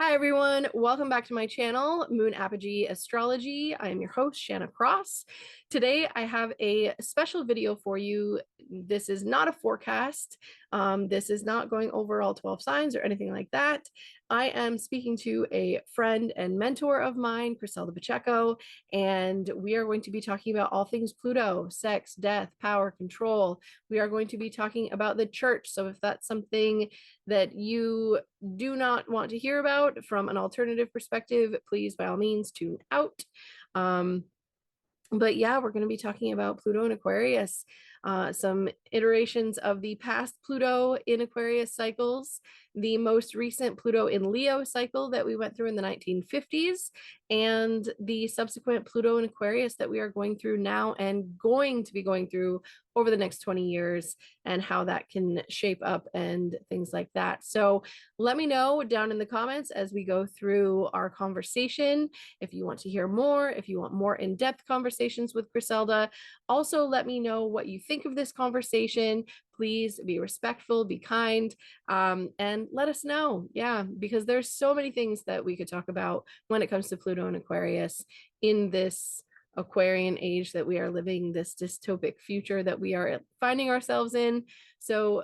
Hi everyone, welcome back to my channel, Moon Apogee Astrology. I am your host, Shanna Cross. Today I have a special video for you. This is not a forecast. This is not going over all 12 signs or anything like that. I am speaking to a friend and mentor of mine, Chriselda Pacheco, and we are going to be talking about all things Pluto, sex, death, power, control. We are going to be talking about the church. So if that's something that you do not want to hear about from an alternative perspective, please by all means tune out. But yeah, we're going to be talking about Pluto and Aquarius, some iterations of the past Pluto in Aquarius cycles, the most recent Pluto in Leo cycle that we went through in the 1950s, and the subsequent Pluto in Aquarius that we are going through now and going to be going through over the next 20 years, and how that can shape up and things like that. So let me know down in the comments as we go through our conversation if you want to hear more, if you want more in-depth conversations with Chriselda. Also, let me know what you think of this conversation. Please be respectful, be kind, and let us know. Yeah, because there's so many things that we could talk about when it comes to Pluto and Aquarius in this Aquarian age that we are living, this dystopic future that we are finding ourselves in. So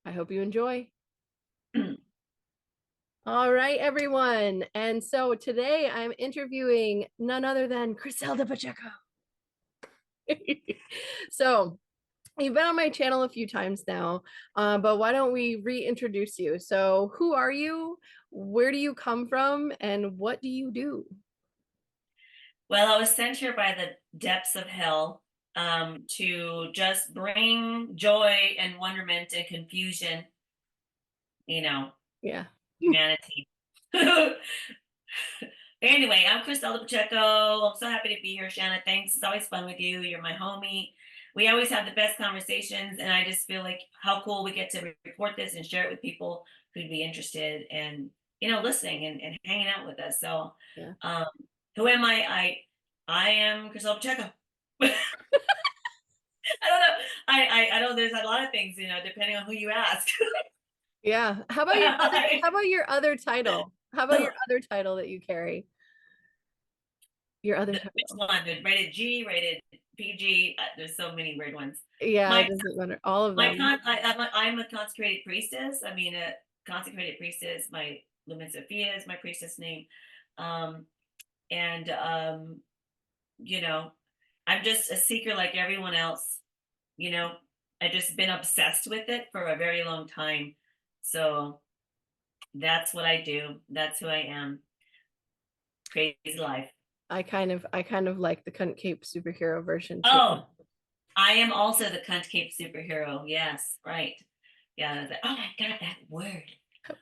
I hope you enjoy. All right, everyone. And so today I'm interviewing none other than Chriselda Pacheco. So you've been on my channel a few times now, but why don't we reintroduce you? So who are you? Where do you come from? And what do you do? Well, I was sent here by the depths of hell to just bring joy and wonderment and confusion, you know, Yeah. humanity. Anyway, I'm Chriselda Pacheco. I'm so happy to be here, Shanna. Thanks. It's always fun with you. You're my homie. We always have the best conversations, and I just feel like how cool we get to report this and share it with people who'd be interested and listening and hanging out with us. So, Yeah. um, who am I? I am Chriselda Pacheco. I don't know. I know there's a lot of things, depending on who you ask. Yeah. How about your other title? How about your other title that you carry? Your other Which title. one? Rated G, rated PG. There's so many weird ones. Yeah, it My doesn't matter. All of my them. con I'm a consecrated priestess. I mean, a consecrated priestess. My Lumen Sophia is my priestess name. Um, and you know, I'm just a seeker like everyone else. You know, I just been obsessed with it for a very long time. So that's what I do. That's who I am. Crazy life. I kind of like the cunt cape superhero version too. Oh, I am also the cunt cape superhero. Yes, right. Yeah. Oh my God, that word.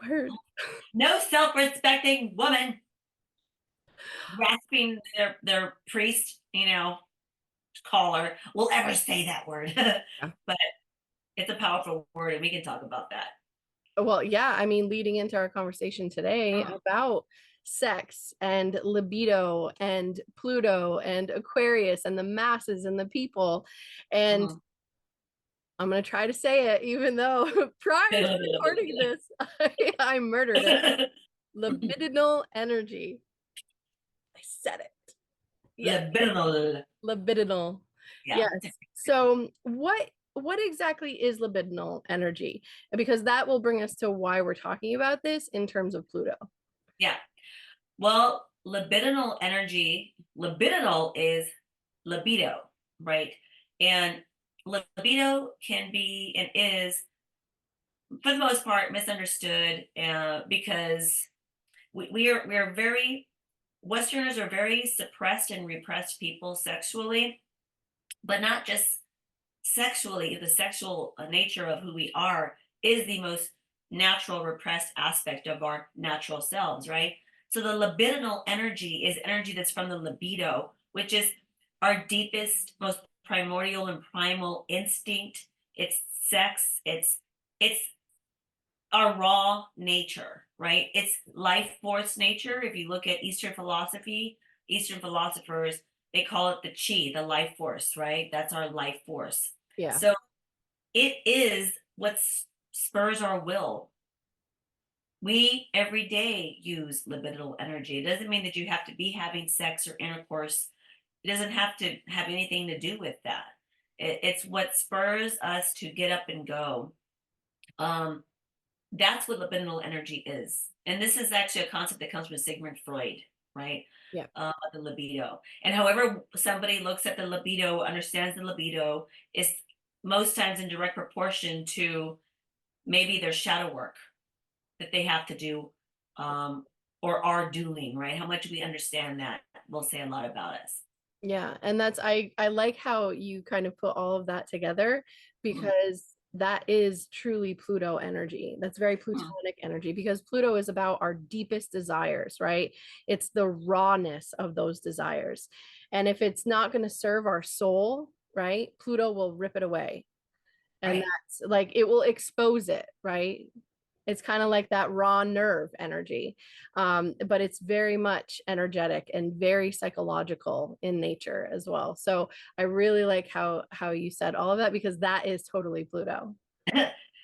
Word. No self-respecting woman grasping their priest, collar will ever say that word. Yeah. But it's a powerful word, and we can talk about that. Well, yeah, I mean, leading into our conversation today Oh, about sex and libido and Pluto and Aquarius and the masses and the people. And oh. I'm going to try to say it, even though prior to recording this, I murdered it. Libidinal energy. I said it. Yes, Libidinal. libidinal. Yeah. Yes. So what exactly is libidinal energy? Because that will bring us to why we're talking about this in terms of Pluto. Yeah. Well, libidinal energy, libidinal is libido, right? And libido can be and is, for the most part, misunderstood because we are very Westerners are very suppressed and repressed people sexually, but not just sexually. The sexual nature of who we are is the most natural repressed aspect of our natural selves, right? So the libidinal energy is energy that's from the libido, which is our deepest, most primordial and primal instinct. It's sex. It's our raw nature, right? It's life force nature. If you look at Eastern philosophy, Eastern philosophers, they call it the chi, the life force, right? That's our life force. Yeah. So it is what spurs our will. we every day use libidinal energy. It doesn't mean that you have to be having sex or intercourse. It doesn't have to have anything to do with that. It's what spurs us to get up and go. Um, that's what libidinal energy is. And this is actually a concept that comes from Sigmund Freud, right? Yeah. The libido. And however somebody looks at the libido, understands the libido, is most times in direct proportion to maybe their shadow work that they have to do, um, or are doing, right? How much we understand that will say a lot about us. Yeah, and that's I like how you kind of put all of that together Mm, because that is truly Pluto energy. That's very mm, Plutonic energy because Pluto is about our deepest desires, right? It's the rawness of those desires. And if it's not going to serve our soul, right? Pluto will rip it away. And right. that's like it will expose it, right? It's kind of like that raw nerve energy, but it's very much energetic and very psychological in nature as well. So I really like how you said all of that because that is totally Pluto.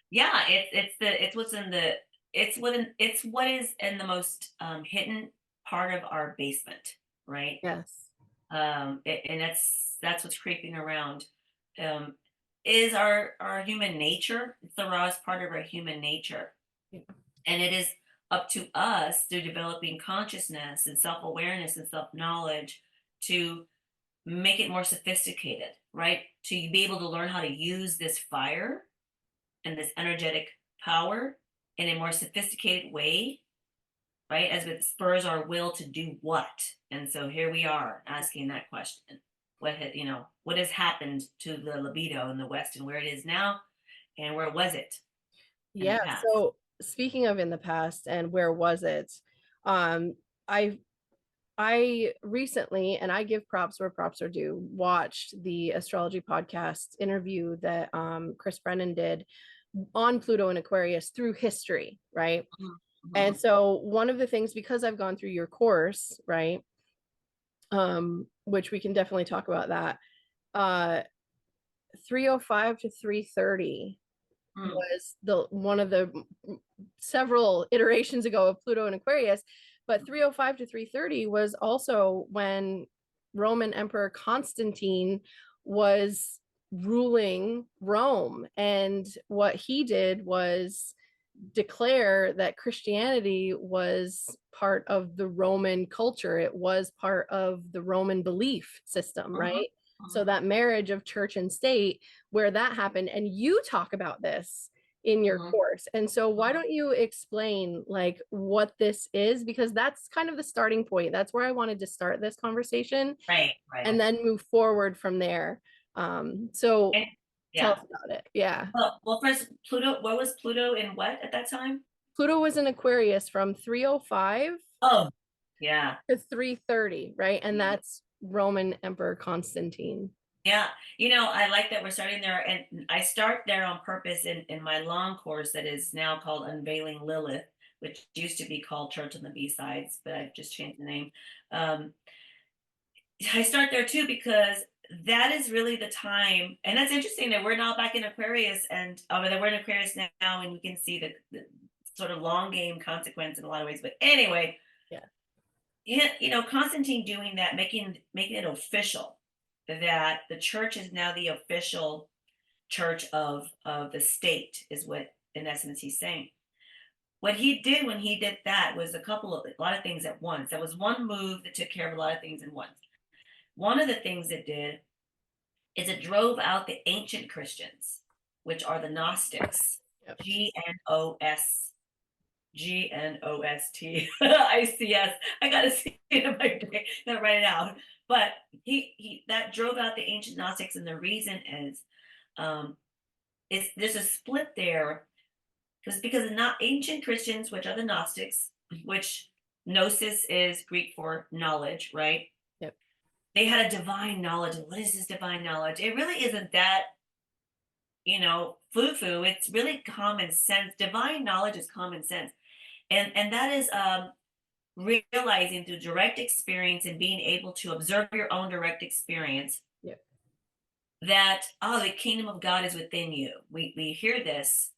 Yeah, it's what's in the it's what is in the most hidden part of our basement, right? Yes. And that's what's creeping around. Um, is our human nature. It's the rawest part of our human nature, Yeah. and it is up to us through developing consciousness and self-awareness and self-knowledge to make it more sophisticated, right? To be able to learn how to use this fire and this energetic power in a more sophisticated way, right? As it spurs our will to do what. And so here we are asking that question. What has happened to the libido in the West and where it is now and where was it in the Yeah. past? So speaking of in the past and where was it? Um, I I recently, and I give props where props are due, watched the astrology podcast interview that Chris Brennan did on Pluto and Aquarius through history, right? And Mm-hmm. so one of the things, because I've gone through your course, right? Which we can definitely talk about that. 305 to 330 Mm-hmm. was the one of the several iterations ago of Pluto and Aquarius, but 305 to 330 was also when Roman Emperor Constantine was ruling Rome. And what he did was declare that Christianity was part of the Roman culture. It was part of the Roman belief system, Mm-hmm. right? So that marriage of church and state, where that happened, and you talk about this in your Mm-hmm. course. And so why don't you explain like what this is? Because that's kind of the starting point. That's where I wanted to start this conversation Right, right. and then move forward from there. So And tell yeah. us about it. Yeah. Well, first, Pluto, what was Pluto in what at that time? Pluto was in Aquarius from 305 Oh, yeah. to 330, right? And that's Roman Emperor Constantine. Yeah, I like that we're starting there, and I start there on purpose in my long course that is now called Unveiling Lilith, which used to be called Church on the B-Sides, but I've just changed the name. Um, I start there too because that is really the time, and that's interesting that we're now back in Aquarius, and that we're in Aquarius now, and we can see the sort of long game consequence in a lot of ways. But anyway, Yeah. Constantine doing that, making it official that the church is now the official church of the state, is what in essence he's saying. What he did when he did that was a lot of things at once. That was one move that took care of a lot of things at once. One of the things it did is it drove out the ancient Christians, which are the Gnostics. Yep. GNOST I gotta see it in my brain. Gotta write it out. But he that drove out the ancient Gnostics, and the reason um, is there's a split there because the not ancient Christians, which are the Gnostics, which gnosis is Greek for knowledge, right? Yep. They had a divine knowledge. And what is this divine knowledge? It really isn't that, foo-foo. It's really common sense. Divine knowledge is common sense. And that is realizing through direct experience and being able to observe your own direct experience Yep. that, the kingdom of God is within you. We hear this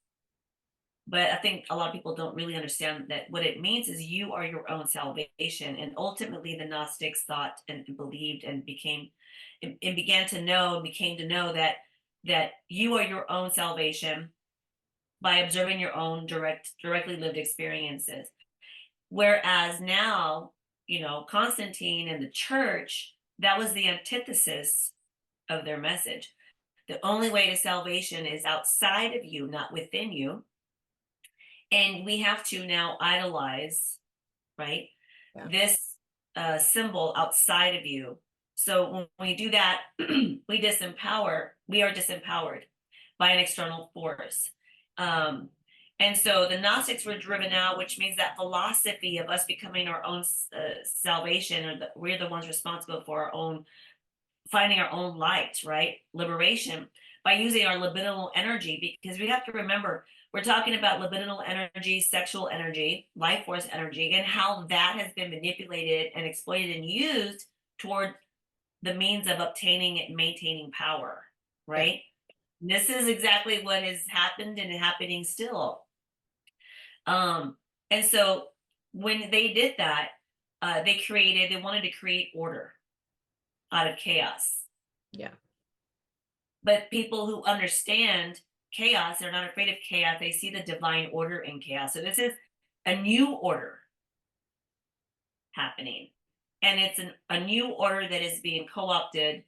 But I think a lot of people don't really understand that what it means is you are your own salvation. And ultimately, the Gnostics thought and believed and began to know and became to know that you are your own salvation by observing your own directly lived experiences. Whereas now, Constantine and the church, that was the antithesis of their message. The only way to salvation is outside of you, not within you. And we have to now idolize, right? Yeah. This symbol outside of you. So when we do that, we are disempowered by an external force. And so the Gnostics were driven out, which means that philosophy of us becoming our own salvation, or we're the ones responsible for our own finding our own light, right? Liberation by using our libidinal energy, because we have to remember we're talking about libidinal energy, sexual energy, life force energy, and how that has been manipulated and exploited and used toward the means of obtaining and maintaining power, Yeah. right? This is exactly what has happened and happening still. And so when they did that, they wanted to create order out of chaos. Yeah. But people who understand chaos, they're not afraid of chaos. They see the divine order in chaos. So this is a new order happening. And it's a new order that is being co opted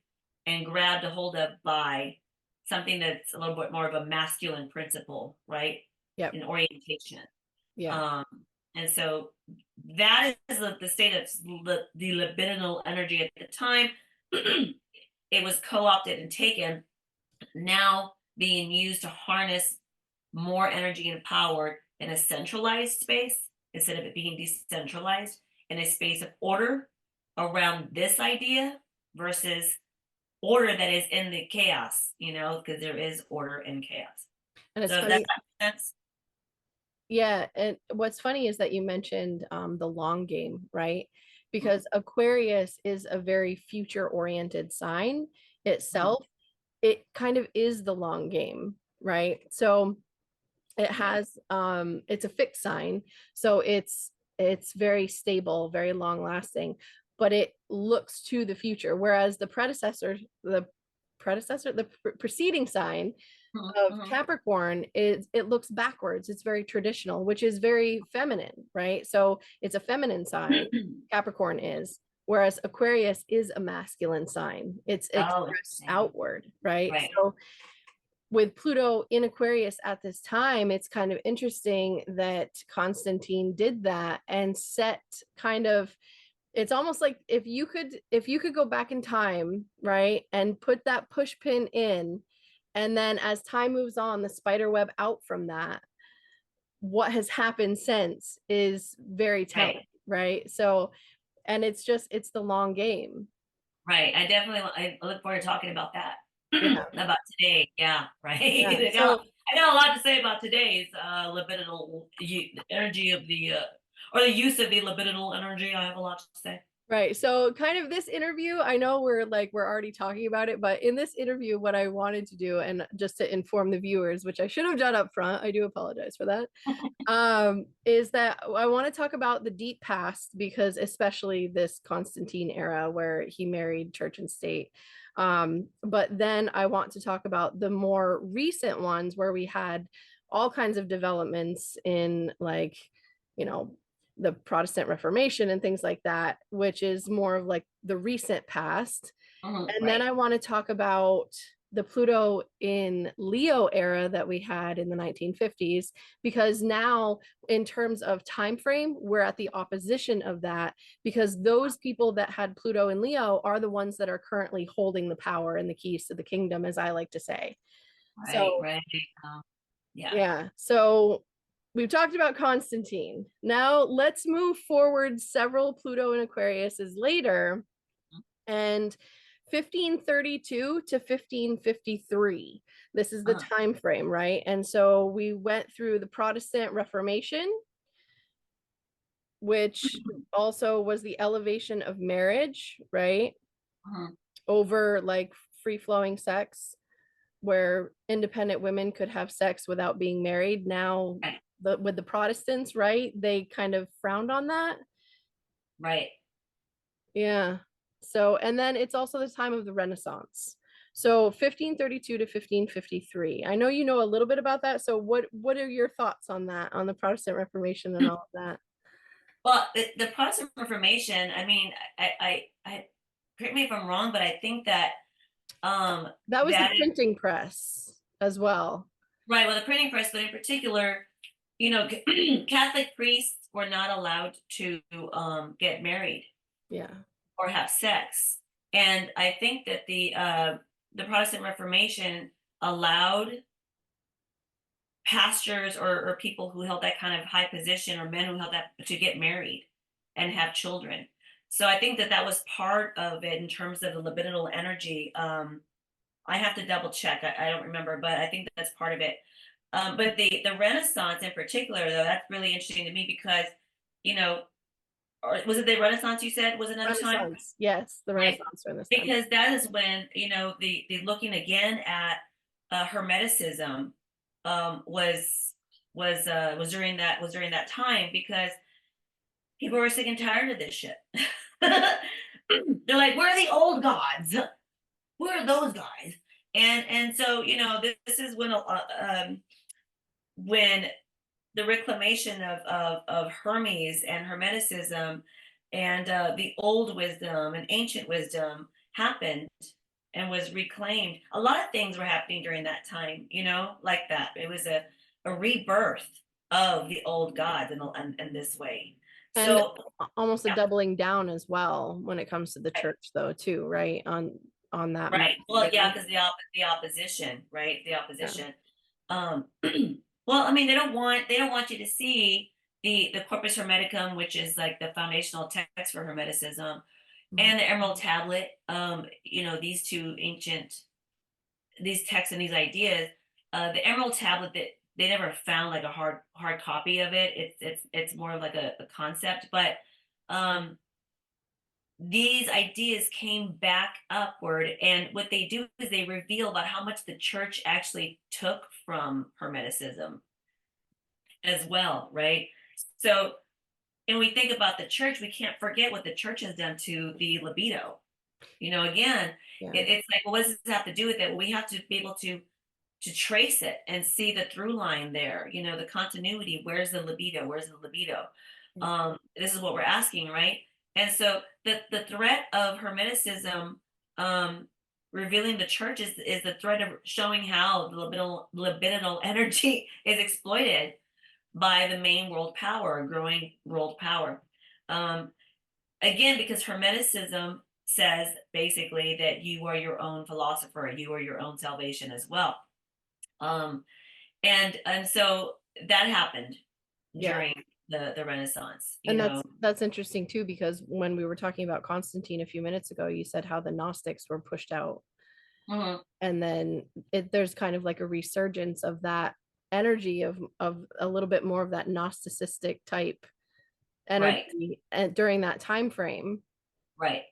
and grabbed a hold of by something that's a little bit more of a masculine principle, right? Yep. An orientation. Yeah. Um, and so that is the state of the libidinal energy at the time. It was co opted and taken, now being used to harness more energy and power in a centralized space instead of it being decentralized in a space of order around this idea versus order that is in the chaos, because there is order in chaos. And it's So if that funny. makes sense. Yeah, and what's funny is that you mentioned the long game, right? Mhm, Because Aquarius is a very future-oriented sign mhm. itself. It kind of is the long game, right? So it Yeah. has it's a fixed sign, so it's very stable, very long lasting, but it looks to the future, whereas the preceding sign Mhm, of mhm. Capricorn is it looks backwards. It's very traditional, which is very feminine, right? So it's a feminine sign, Capricorn is, whereas Aquarius is a masculine sign. It's Oh, expressed interesting. outward, right? Right. So with Pluto in Aquarius at this time, it's kind of interesting that Constantine did that and set kind of, it's almost like if you could go back in time, right, and put that push pin in, and then as time moves on, the spider web out from that, what has happened since is very telling, Right. right? So, and it's the long game. Right. I look forward to talking about that. Yeah. About today. Yeah, right. Yeah. I got a lot to say about today's energy of or the use of the libidinal energy. I have a lot to say. Right. So kind of this interview, I know we're already talking about it, but in this interview, what I wanted to do, and just to inform the viewers, which I should have done up front, I do apologize for that, is that I want to talk about the deep past, because especially this Constantine era where he married church and state. But then I want to talk about the more recent ones where we had all kinds of developments in, like, you know, the Protestant Reformation and things like that, which is more of like the recent past. Mhm, And then right. I want to talk about the Pluto in Leo era that we had in the 1950s, because now in terms of time frame, we're at the opposition of that, because those people that had Pluto in Leo are the ones that are currently holding the power and the keys to the kingdom, as I like to say. Right. So Right. Yeah. yeah. So we've talked about Constantine. Now let's move forward several Pluto and Aquariuses later, and 1532 to 1553. This is the Uh-huh. time frame, right? And so we went through the Protestant Reformation, which also was the elevation of marriage, right? Mhm. Over like free flowing sex, where independent women could have sex without being married. Now Right. with the Protestants, right? They kind of frowned on that. Right. Yeah. So, and then it's also the time of the Renaissance. So 1532 to 1553. I know you know a little bit about that. So what are your thoughts on that, on the Protestant Reformation and all of that? Well, the Protestant Reformation, I mean, correct me if I'm wrong, but I think that That was the that is printing press as well. right. Well, the printing press, but in particular, Catholic priests were not allowed to get married Yeah. or have sex, and I think that the Protestant Reformation allowed pastors or people who held that kind of high position or men who held that to get married and have children. So I think that that was part of it in terms of the libidinal energy. I have to double check. I don't remember, but I think that's part of it. But the Renaissance in particular, though, that's really interesting to me because, you know, or was it the Renaissance you said was another time? Renaissance. Yes, the Right. Renaissance Renaissance. Because that is when, the looking again at Hermeticism was during that time because people were sick and tired of this shit. They're like, where are the old gods? Where are those guys? And so this is when the reclamation of Hermes and Hermeticism and the old wisdom and ancient wisdom happened and was reclaimed. A lot of things were happening during that time, like that. It was a rebirth of the old gods in this way. And So, almost a yeah, doubling down as well when it comes to the right. church though too, right? On that Right. Well, yeah, messaging. because the opposition, right? The Yeah. opposition. Um, well, I mean, they don't want you to see the Corpus Hermeticum, which is like the foundational text for Hermeticism, Mhm. and the Emerald Tablet. These two ancient these texts and these ideas. The Emerald Tablet that they never found like a hard copy of it. It's more of like a concept, but um these ideas came back upward, and what they do is they reveal about how much the church actually took from Hermeticism as well, right? So and we think about the church, we can't forget what the church has done to the libido. Again, Yeah. it's like, well, what does this have to do with it? Well, we have to be able to trace it and see the through line there, the continuity. Where's the libido? Where's the libido? This is what we're asking, right? And so the threat of Hermeticism um, revealing the church is the threat of showing how the libidinal energy is exploited by the main world power, growing world power. Um, Again, because Hermeticism says basically that you are your own philosopher, you are your own salvation as well. Um, and so that happened Yeah. during the Renaissance, And that's interesting too, because when we were talking about Constantine a few minutes ago, you said how the Gnostics were pushed out. Mhm. And then there's kind of like a resurgence of that energy of a little bit more of that Gnosticistic type Right, energy and during that time frame. right.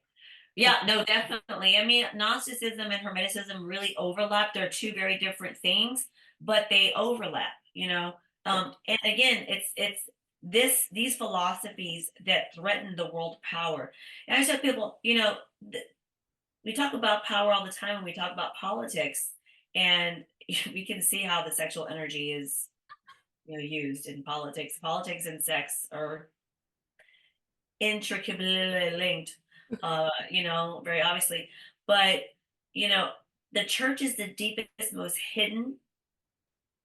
Yeah, no, definitely. I mean, Gnosticism and Hermeticism really overlap. They're two very different things, but they overlap, Yeah. And again, it's these philosophies that threaten the world power. And I tell people, we talk about power all the time when we talk about politics, and we can see how the sexual energy is, used in politics. Politics and sex are intricately linked, very obviously. But you know, the church is the deepest, most hidden.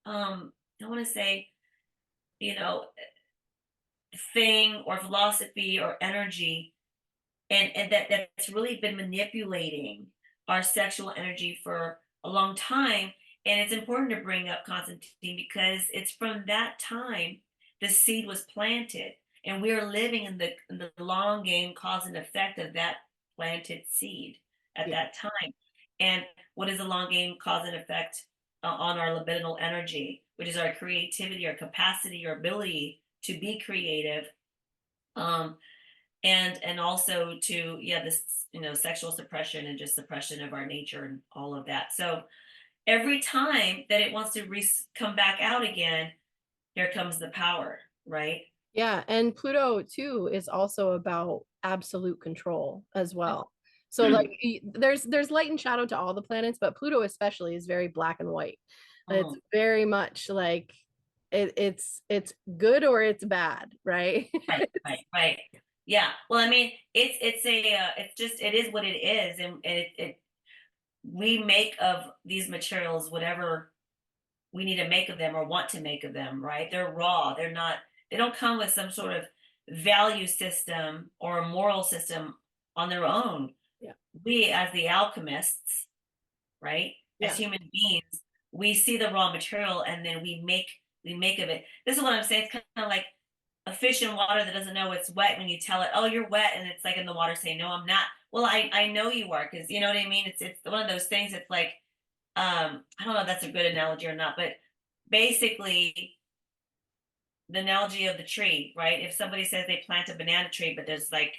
I want to say, you know, thing or philosophy or energy, and that's really been manipulating our sexual energy for a long time. And it's important to bring up Constantine because it's from that time the seed was planted, and we are living in the long game cause and effect of that planted seed at Yeah. that time. And what is the long game cause and effect on our libidinal energy, which is our creativity, our capacity, our ability to be creative. And also to, yeah, this, sexual suppression and just suppression of our nature and all of that. So every time that it wants to come back out again, here comes the power, right? Yeah, and Pluto too is also about absolute control as well. So like there's light and shadow to all the planets, but Pluto especially is very black and white. It's Oh, very much like it's good or it's bad, right? right, right, right. Yeah. Well, I mean, it's just it is what it is, and it we make of these materials whatever we need to make of them or want to make of them, right? They're raw. They're not, they don't come with some sort of value system or a moral system on their own. Yeah. We, as the alchemists, right, as Yeah. human beings, we see the raw material and then we make of it. This is what I'm saying. It's kind of like a fish in water that doesn't know it's wet when you tell it, oh, you're wet, and it's like in the water saying, no, I'm not. Well, I know you are, because you know what I mean. It's one of those things. It's like I don't know if that's a good analogy or not, but basically the analogy of the tree, right? If somebody says they plant a banana tree, but there's like,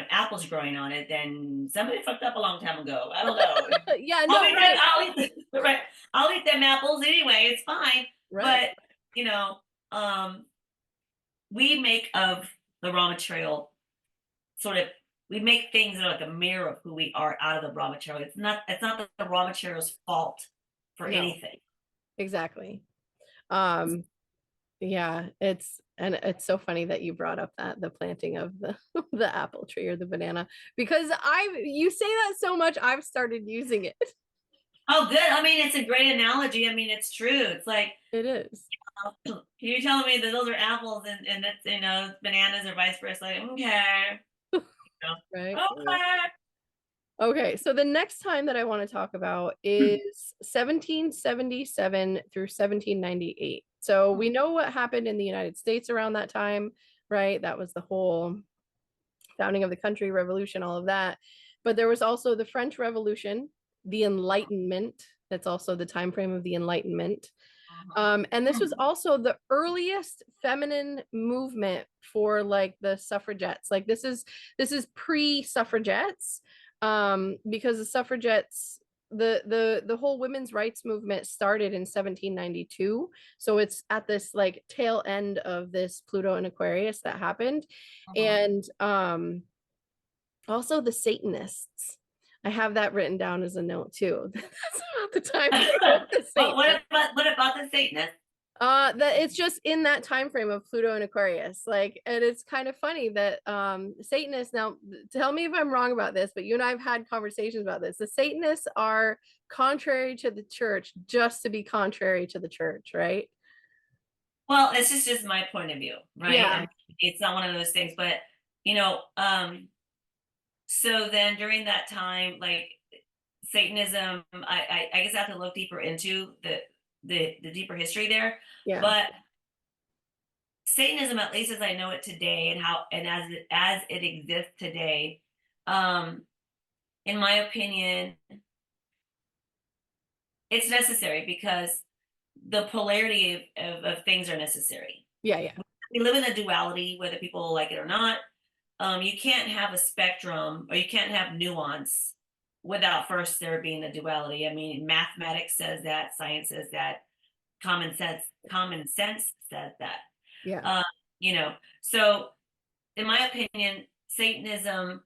apples growing on it, then somebody fucked up a long time ago. I don't know. Yeah, no, right. Right. I'll eat them apples anyway. It's fine. Right. But, you know, um, we make of the raw material sort of, we make things that are like a mirror of who we are out of the raw material. It's not the raw material's fault for No, anything. exactly. Um, yeah, it's so funny that you brought up that the planting of the the apple tree or the banana because you say that so much I've started using it. Oh, good. I mean, it's a great analogy. I mean, it's true. It's like, It is. you're telling me that those are apples and that's, bananas or vice versa. Like, okay. Right. Okay. Okay, so the next time that I want to talk about is 1777 through 1798. So we know what happened in the United States around that time, right? That was the whole founding of the country, revolution, all of that. But there was also the French Revolution, the Enlightenment. That's also the time frame of the Enlightenment. And this was also the earliest feminine movement for like the suffragettes. Like this is pre-suffragettes, because the suffragettes, the whole women's rights movement started in 1792. So it's at this like tail end of this Pluto and Aquarius that happened. And also the Satanists. I have that written down as a note too. That's about the time frame of the But Satanists. what about the Satanists? That it's just in that time frame of Pluto and Aquarius. Like, and it's kind of funny that Satanists, now tell me if I'm wrong about this, but you and I have had conversations about this. The Satanists are contrary to the church just to be contrary to the church, right? Well, this is just my point of view, right? I Yeah. mean, it's not one of those things, but you know, so then during that time, like Satanism, I guess I have to look deeper into the deeper history there. Yeah. But Satanism, at least as I know it today, and as it exists today, um, in my opinion, it's necessary because the polarity of things are necessary. Yeah. Yeah. We live in a duality, whether people like it or not. You can't have a spectrum or you can't have nuance without first there being a duality. I mean, mathematics says that, science says that, common sense says that. Yeah. Uh, you know, so in my opinion, Satanism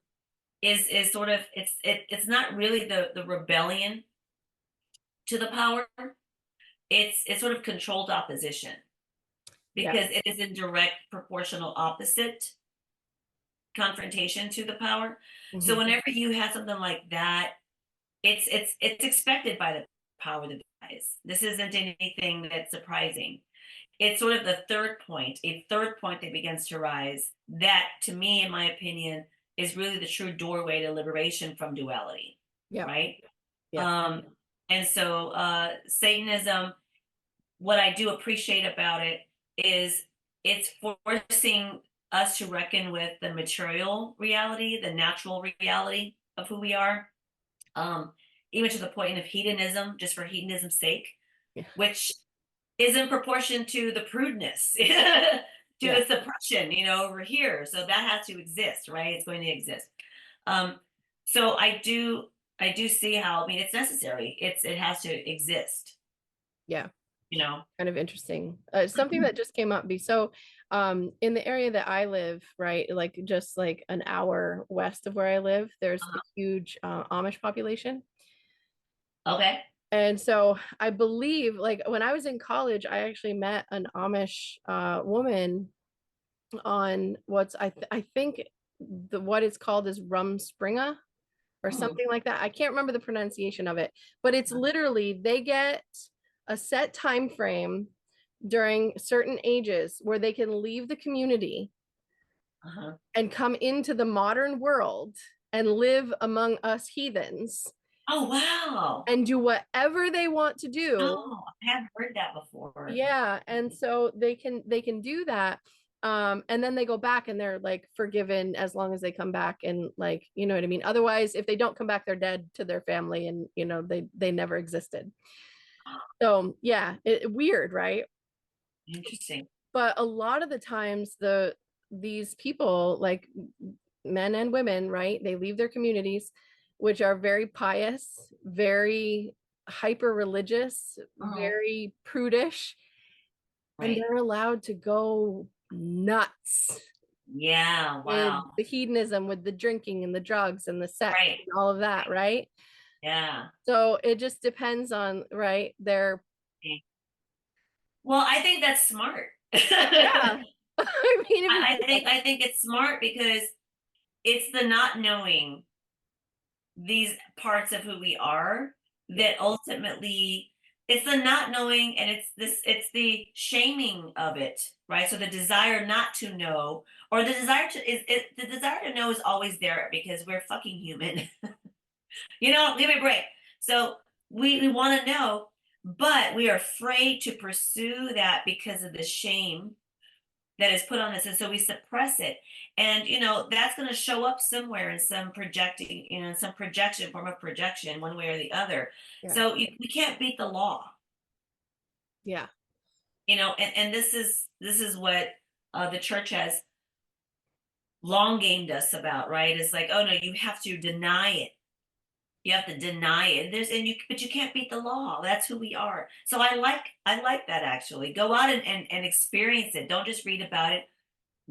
is sort of it's not really the rebellion to the power. It's sort of controlled opposition Yeah. because it is in direct proportional opposite confrontation to the power. So Mhm. whenever you have something like that, it's expected by the power that dies. This isn't anything that's surprising. It's sort of the third point, a third point that begins to rise. That, to me, in my opinion, is really the true doorway to liberation from duality, Yeah. right? Yeah. Um, and so Satanism, what I do appreciate about it is it's forcing us to reckon with the material reality, the natural reality of who we are, um, even to the point of hedonism, just for hedonism's sake, Yeah. which is in proportion to the prudeness, to Yeah. the suppression, over here. So that has to exist, right? It's going to exist. Um, so I do see how, I mean, it's necessary. It has to exist. Yeah. you know. Kind of interesting. Something that just came up. So, in the area that I live, right, like just like an hour west of where I live, there's a huge Amish population. Okay. And so I believe, like when I was in college, I actually met an Amish woman on I think what it's called is Rumspringa or Hmm. something like that. I can't remember the pronunciation of it, but it's literally they get a set time frame during certain ages where they can leave the community Uh-huh. and come into the modern world and live among us heathens Oh, wow. and do whatever they want to do. Oh, I haven't heard that before. Yeah, and so they can do that. And then they go back and they're like forgiven as long as they come back and like, you know what I mean? Otherwise, if they don't come back, they're dead to their family and you know they never existed. So yeah, weird, right? Interesting. But a lot of the times these people like men and women, right, they leave their communities which are very pious, very hyper religious, Oh, very prudish, and right. they're allowed to go nuts Yeah, with wow. the hedonism, with the drinking and the drugs and the sex Right. and all of that, right? Yeah. So it just depends on, right, their, Okay. Well, I think that's smart. yeah. I mean, if you I think think I think it's smart because it's the not knowing these parts of who we are yeah, that ultimately it's the not knowing and it's the shaming of it, right? So the desire not to know or the desire to the desire to know is always there because we're fucking human. Give me a break. So we want to know, but we are afraid to pursue that because of the shame that is put on us, and so we suppress it. And that's going to show up somewhere in some projecting, in some projection, form of projection, one way or the other. yeah, So we can't beat the law. yeah, And this is what the church has long gamed us about, right? It's like, oh no, you have to deny it. You have to deny it. But you can't beat the law. That's who we are. So I like that, actually. Go out and experience it. Don't just read about it.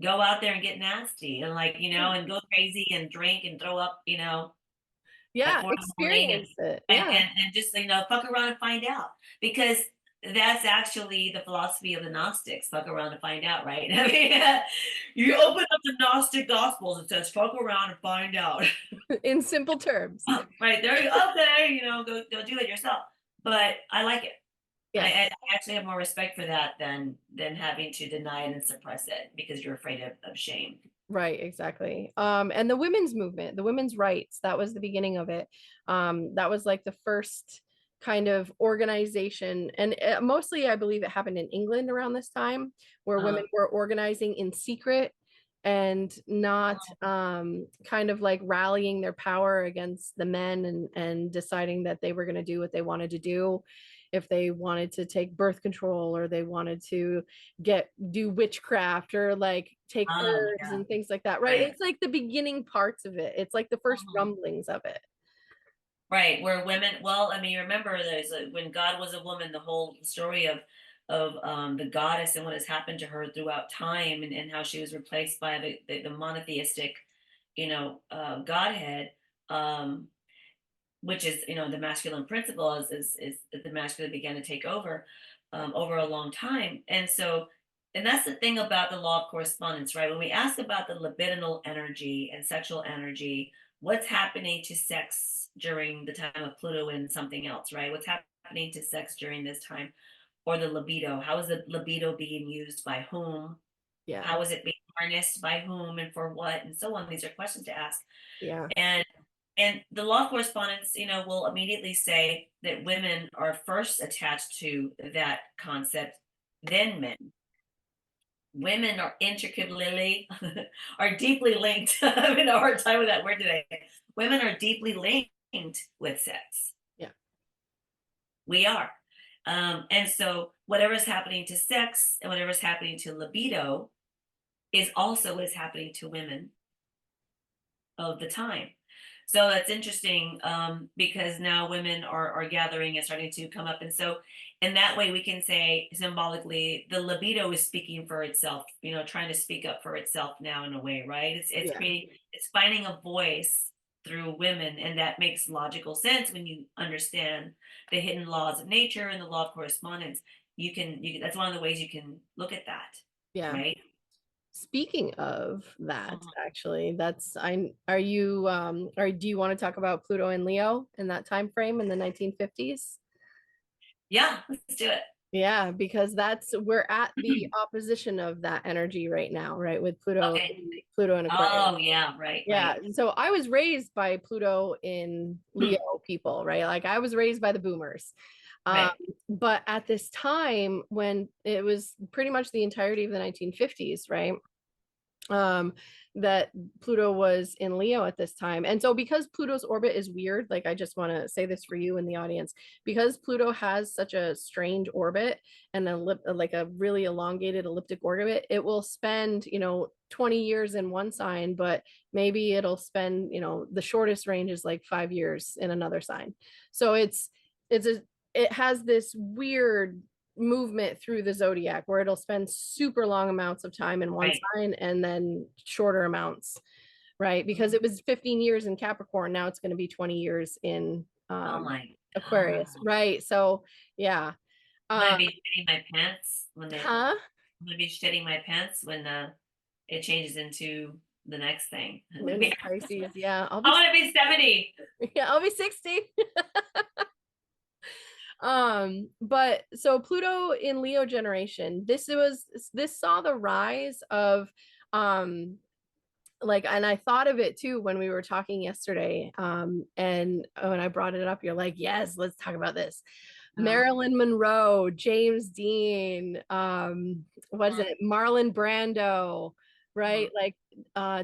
Go out there and get nasty and, like, yeah, and go crazy and drink and throw up, at yeah, 4 in the morning, and experience it, and yeah. and, and just, fuck around and find out, because that's actually the philosophy of the Gnostics. Fuck around and find out, right? I mean, you open up the Gnostic Gospels, it says fuck around and find out. In simple terms. Right there, okay, go do it yourself. But I like it. I, Yeah. I actually have more respect for that than having to deny it and suppress it because you're afraid of shame. Right, exactly. And the women's movement, the women's rights, that was the beginning of it. That was like the first kind of organization, and mostly I believe it happened in England around this time, where women Uh, were organizing in secret and not kind of like rallying their power against the men and deciding that they were going to do what they wanted to do. If they wanted to take birth control or they wanted to do witchcraft or like take herbs yeah, and things like that, right? right. It's like the beginning parts of it. It's like the first Mhm. rumblings of it. Right, where women, well, I mean, you remember when God was a woman, the whole story of the goddess and what has happened to her throughout time, and how she was replaced by the monotheistic, Godhead, um, which is, the masculine principle is the masculine began to take over a long time. And that's the thing about the law of correspondence, right? When we ask about the libidinal energy and sexual energy, what's happening to sex during the time of Pluto and something else, right? What's happening to sex during this time, or the libido? How is the libido being used by whom? Yeah. How is it being harnessed by whom and for what, and so on? These are questions to ask. Yeah. And the law of correspondence, will immediately say that women are first attached to that concept, then men. Women are intricately are deeply linked. I'm having a hard time with that word today. Women are deeply linked with sex. Yeah. We are. And so whatever's happening to sex and whatever's happening to libido is also what is happening to women of the time. So that's interesting, because now women are gathering and starting to come up. And so in that way, we can say symbolically, the libido is speaking for itself, trying to speak up for itself now in a way, right? It's Yeah. creating, it's finding a voice through women. And that makes logical sense when you understand the hidden laws of nature and the law of correspondence. That's one of the ways you can look at that, Yeah. right? Speaking of that, Mhm. actually, that's I are you or do you want to talk about Pluto and Leo in that time frame in the 1950s? Yeah, let's do it. Yeah, because that's we're at the opposition of that energy right now, right? With Pluto, Okay. Pluto and Aquarius. Oh, yeah, right, Yeah, right, so I was raised by Pluto in Leo people, right? Like I was raised by the boomers. Um, right. but at this time, when it was pretty much the entirety of the 1950s, right? um that Pluto was in Leo at this time. And so because Pluto's orbit is weird, like I just want to say this for you in the audience, because Pluto has such a strange orbit and like a really elongated elliptic orbit, it will spend, 20 years in one sign, but maybe it'll spend, the shortest range is like 5 years in another sign. So it's a it has this weird movement through the zodiac where it'll spend super long amounts of time in one Right. sign and then shorter amounts, right? Because Mhm. it was 15 years in Capricorn, now it's going to be 20 years in Oh my Aquarius, God. right? So yeah. I'm gonna uh be shitting my pants when huh I'm gonna be shitting my pants when it changes into the next thing. into Pisces, yeah, I want to be 70. yeah, I'll be 60. But so Pluto in Leo generation, this saw the rise of um like, and I thought of it too when we were talking yesterday. And when I brought it up, you're like, yes, let's talk about this. Oh, Marilyn Monroe, James Dean, what is mhm, it, Marlon Brando, right? mhm. Like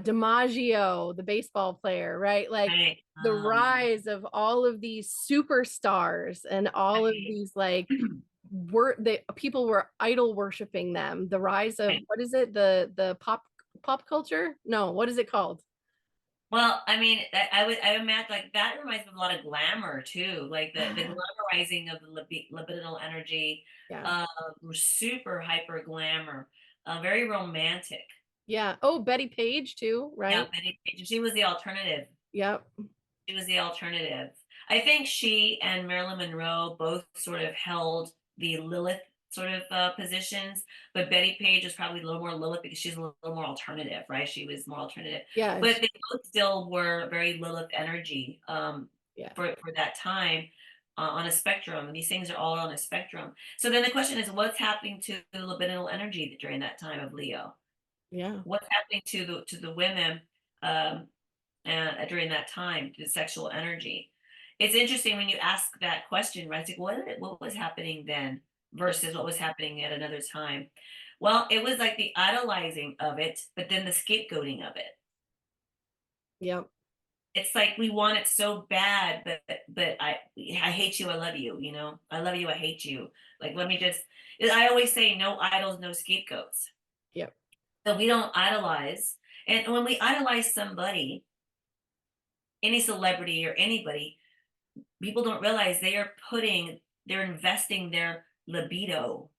DiMaggio, the baseball player, right? Like Right. the Oh, yeah. rise of all of these superstars and all of Right. these like people were idol worshiping them. The rise of, Right. what is it, the pop culture, no, what is it called? Well, I mean, I would imagine like that reminds me of a lot of glamour too, like the glamorizing of the libidinal energy, Yeah. uh, super hyper glamour, very romantic. Yeah. Oh, Betty Page too, Yeah, right? Betty Page. She was the alternative. Yep. She was the alternative. I think she and Marilyn Monroe both sort of held the Lilith sort of positions, but Betty Page was probably a little more Lilith because she's a little more alternative, right? She was more alternative, Yeah. but they both still were very Lilith energy, Yeah. for that time, on a spectrum. And these things are all on a spectrum. So then the question is, what's happening to the libidinal energy during that time of Leo? Yeah. What's happening to the women? Um, during that time, the sexual energy. It's interesting when you ask that question, right? It's like, what was happening then versus what was happening at another time? Well, it was like the idolizing of it, but then the scapegoating of it. Yep. It's like we want it so bad, but I hate you, I love you, I love you, I hate you. Like let me just I always say no idols, no scapegoats. Yep. So we don't idolize. And when we idolize somebody, any celebrity or anybody, people don't realize they're investing their libido,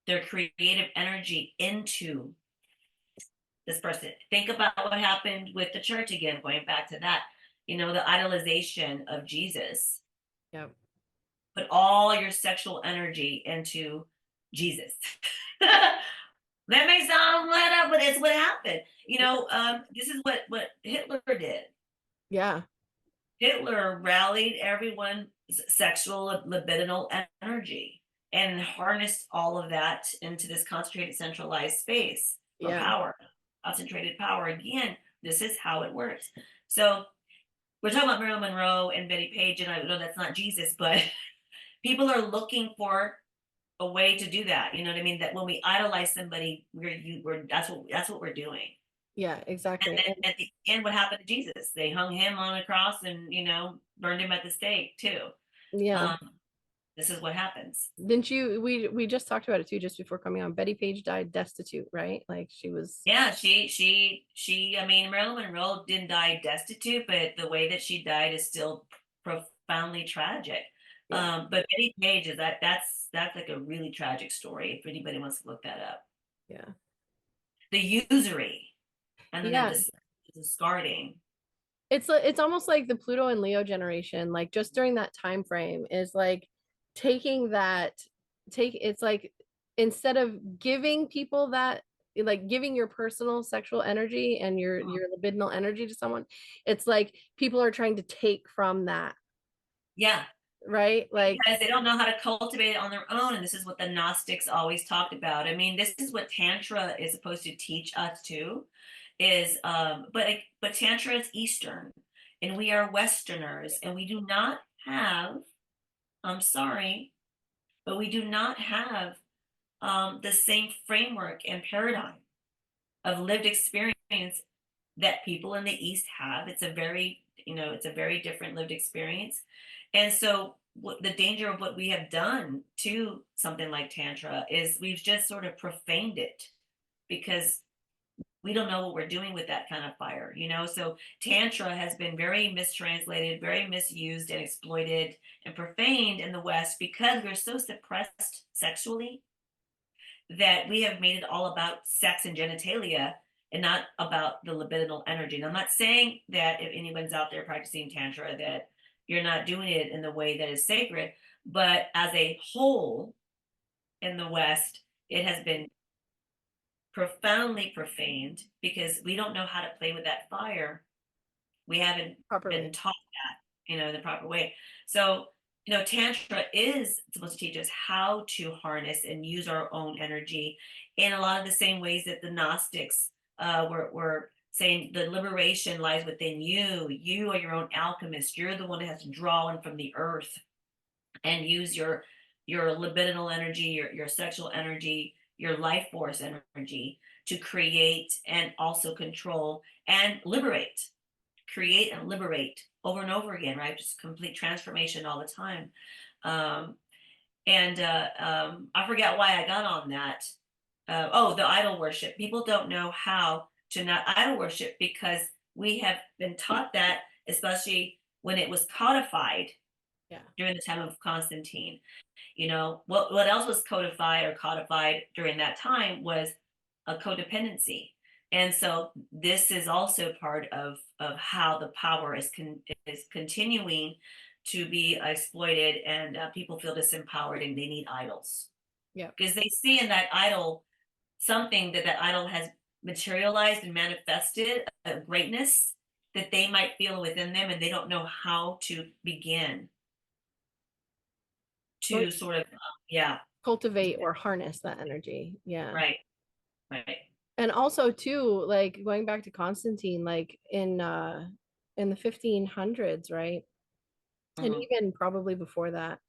their creative energy into this person. Think about what happened with the church again, going back to that, the idolization of Jesus. Yep. Put all your sexual energy into Jesus. That may sound let up, but it's what happened. This is what Hitler did. Yeah. Hitler rallied everyone's sexual libidinal energy and harnessed all of that into this concentrated centralized space for Yeah. power, concentrated power. Again, this is how it works. So we're talking about Marilyn Monroe and Betty Page, and I know that's not Jesus, but people are looking for a way to do that. You know what I mean? That when we idolize somebody, that's what we're doing. Yeah. And Exactly. then at the end, what happened to Jesus? They hung him on a cross and burned him at the stake too. Yeah. Um, this is what happens. Didn't you, we just talked about it too, just before coming on. Betty Page died destitute, right? Like she was, Yeah, I mean, Marilyn Monroe didn't die destitute, but the way that she died is still profoundly tragic. yeah, But Betty Page is that's like a really tragic story if anybody wants to look that up. yeah, The usury and then yeah. the discarding. It's almost like the Pluto and Leo generation, like just during that time frame is like taking that, take it's like instead of giving people that, like giving your personal sexual energy and your libidinal energy to someone, it's like people are trying to take from that, Yeah, right? Like, because they don't know how to cultivate it on their own, and this is what the Gnostics always talked about. I mean, this is what Tantra is supposed to teach us too, is but Tantra is Eastern, and we are Westerners, and we do not have. I'm sorry, but we do not have the same framework and paradigm of lived experience that people in the East have. It's a very, it's a very different lived experience. And so what the danger of what we have done to something like Tantra is we've just sort of profaned it because we don't know what we're doing with that kind of fire. So Tantra has been very mistranslated, very misused and exploited and profaned in the West because we're so suppressed sexually that we have made it all about sex and genitalia and not about the libidinal energy. And I'm not saying that if anyone's out there practicing Tantra that you're not doing it in the way that is sacred, but as a whole in the West, it has been profoundly profaned because we don't know how to play with that fire. We haven't been properly. taught that, in the proper way. So, Tantra is supposed to teach us how to harness and use our own energy in a lot of the same ways that the Gnostics were saying the liberation lies within you. You are your own alchemist. You're the one that has to draw in from the earth and use your libidinal energy, your sexual energy, your life force energy to create and also control and liberate, create and liberate over and over again, right? Just complete transformation all the time. Um, and I forget why I got on that. Oh, the idol worship. People don't know how to not idol worship because we have been taught that, especially when it was codified Yeah. during the time of Constantine. What else was codified during that time was a codependency. And so this is also part of how the power is continuing to be exploited, and people feel disempowered and they need idols Yeah. because they see in that idol something that idol has materialized and manifested a greatness that they might feel within them, and they don't know how to begin Or to sort of yeah. cultivate or harness that energy. Yeah. Right, right. And also too, like going back to Constantine, like in the 1500s, right? And Mhm. even probably before that,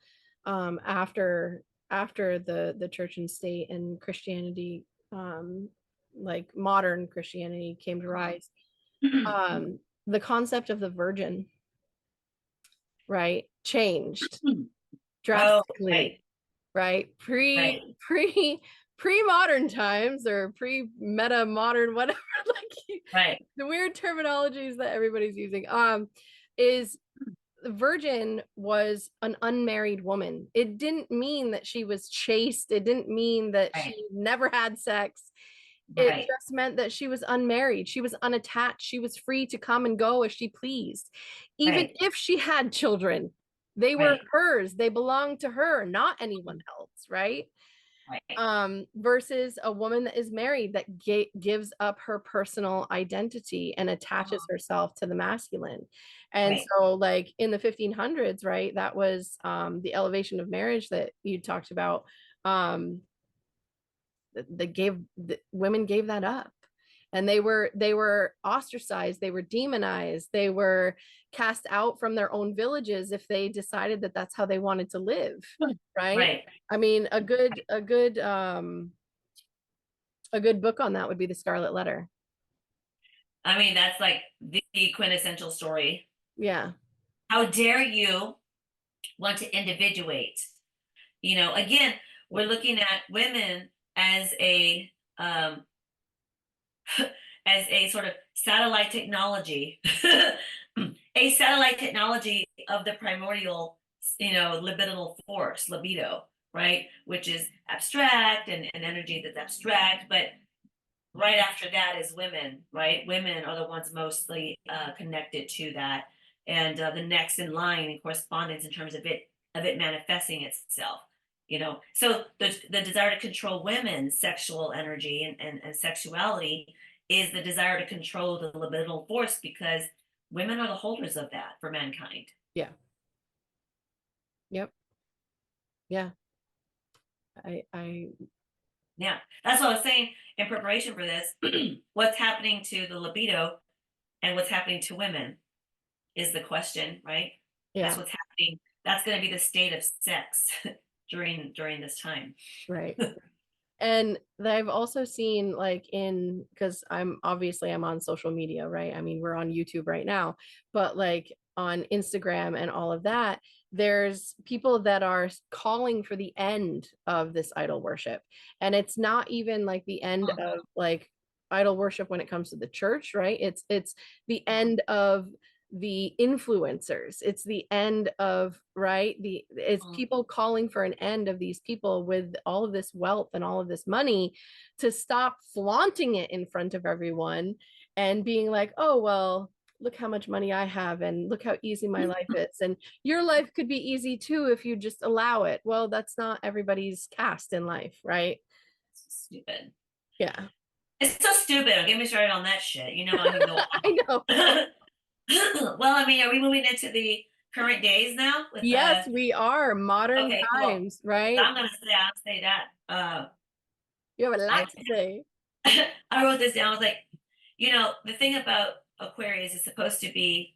after the church and state and Christianity, like modern Christianity came to rise, the concept of the virgin, right, changed Oh, drastically, right, right? right, Pre modern times, or pre meta modern, whatever, like right, the weird terminologies that everybody's using, is virgin was an unmarried woman. It didn't mean that she was chaste. It didn't mean that right, she never had sex. It right, just meant that she was unmarried. She was unattached. She was free to come and go as she pleased. Even right, if she had children, they were right, hers. They belonged to her, not anyone else, right? right, Versus a woman that is married that gives up her personal identity and attaches herself to the masculine. And right. so like in the 1500s, right, that was the elevation of marriage that you talked about. um the women gave that up, and they were ostracized, they were demonized, they were cast out from their own villages if they decided that that's how they wanted to live, right? Right. I mean, a good book on that would be The Scarlet Letter. I mean, that's like the quintessential story. Yeah. How dare you want to individuate? Again, we're looking at women as as a sort of satellite technology, a satellite technology of the primordial, libidinal force, libido, right? Which is abstract and energy that's abstract, but right after that is women, right? Women are the ones mostly connected to that, and the next in line in correspondence in terms of it manifesting itself. So the desire to control women's sexual energy and sexuality is the desire to control the libidinal force, because women are the holders of that for mankind. Yeah. Yep. Yeah. I Yeah, that's what I was saying in preparation for this. What's happening to the libido and what's happening to women is the question, right? That's yeah, what's happening. That's going to be the state of sex during this time. right. And I've also seen like because I'm on social media, right? I mean, we're on YouTube right now, but like on Instagram and all of that, there's people that are calling for the end of this idol worship. And it's not even like the end of like idol worship when it comes to the church, right? It's the end of the influencers. It's the end of, right, it's people calling for an end of these people with all of this wealth and all of this money, to stop flaunting it in front of everyone and being like, oh well, look how much money I have and look how easy my life is, and your life could be easy too if you just allow it. Well, that's not everybody's cast in life, right? Stupid. Yeah. It's so stupid. Don't get me started on that shit. I can go I know. on. Well, I mean, are we moving into the current days now with Yes, we are modern okay, cool. times, right? I'll say that. You have a I lot to say. I wrote this down. I was like, the thing about Aquarius is supposed to be